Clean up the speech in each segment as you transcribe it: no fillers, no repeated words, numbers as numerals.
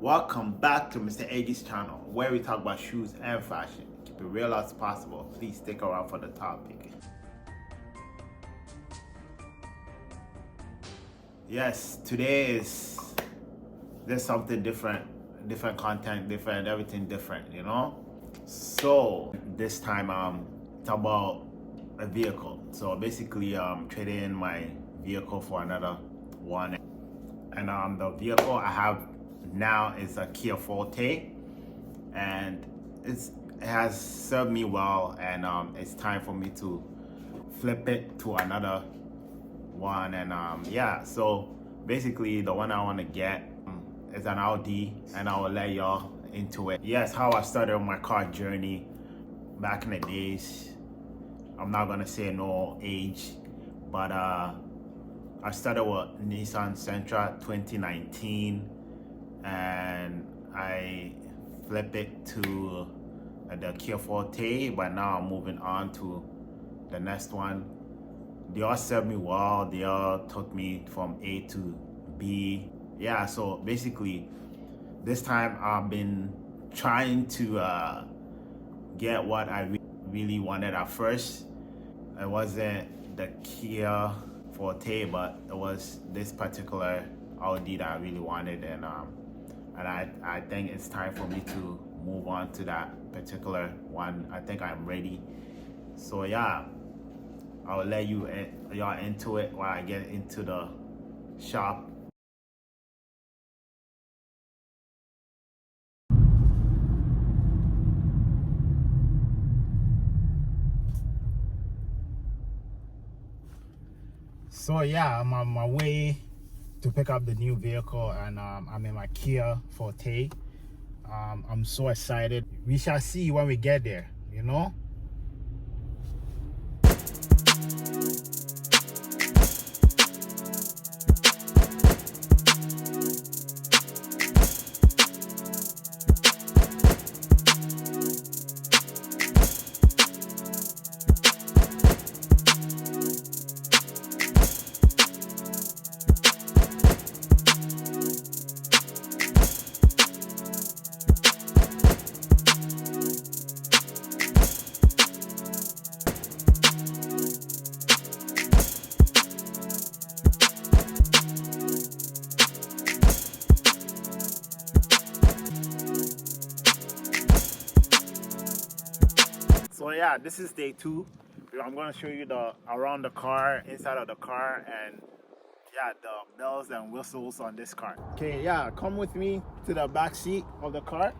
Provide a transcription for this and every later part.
Welcome back to Mr. Eggy's channel, where we talk about shoes and fashion. Keep it real as possible. Please stick around for the topic. Yes, today there's something different content, different, everything different, you know? So this time it's about a vehicle. So basically trading in my vehicle for another one. And the vehicle I have now is a Kia Forte, and it has served me well, and it's time for me to flip it to another one. And yeah, so basically the one I want to get is an Audi, and I will let y'all into it. Yes, how I started my car journey back in the days. I'm not gonna say no age, but I started with Nissan Sentra 2019, and I flipped it to the Kia Forte, but now I'm moving on to the next one. They all served me well. They all took me from A to B. Yeah, so basically this time I've been trying to get what I really wanted at first. It wasn't the Kia Forte, but it was this particular Audi that I really wanted, and I think it's time for me to move on to that particular one. I think I'm ready. So yeah, I'll let y'all into it while I get into the shop. So yeah, I'm on my way to pick up the new vehicle, and I'm in my Kia Forte. I'm so excited. We shall see when we get there, you know? So yeah, this is day 2. I'm going to show you around the car, inside of the car, and yeah, the bells and whistles on this car. Okay, yeah, come with me to the back seat of the car.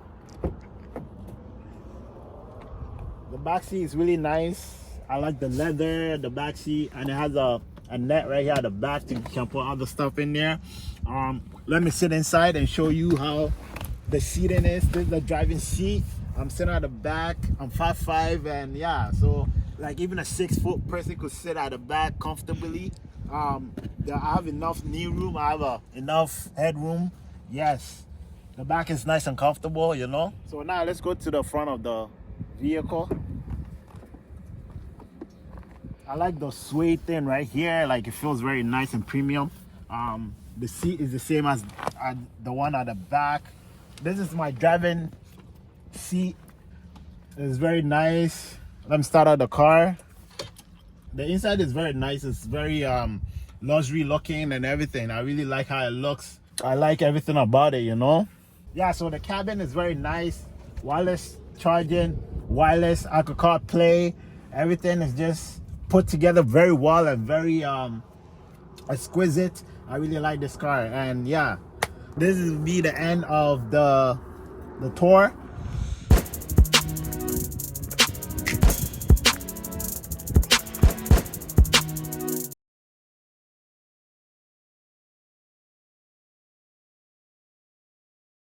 The back seat is really nice. I like the leather, the back seat, and it has a net right here at the back to you can put other stuff in there. Let me sit inside and show you how the seating is. This is the driving seat. I'm sitting at the back. I'm 5'5", and yeah, so like even a 6-foot person could sit at the back comfortably. I have enough knee room. I have enough headroom. Yes, the back is nice and comfortable, you know. So now let's go to the front of the vehicle. I like the suede thing right here. Like, it feels very nice and premium. The seat is the same as the one at the back. This is my driving seat. It's very nice. Let me start out the car. The inside is very nice. It's very luxury looking and everything. I really like how it looks. I like everything about it, you know. Yeah, so the cabin is very nice. Wireless charging, wireless Apple CarPlay. Everything is just put together very well and very exquisite. I really like this car. And yeah, this will be the end of the tour.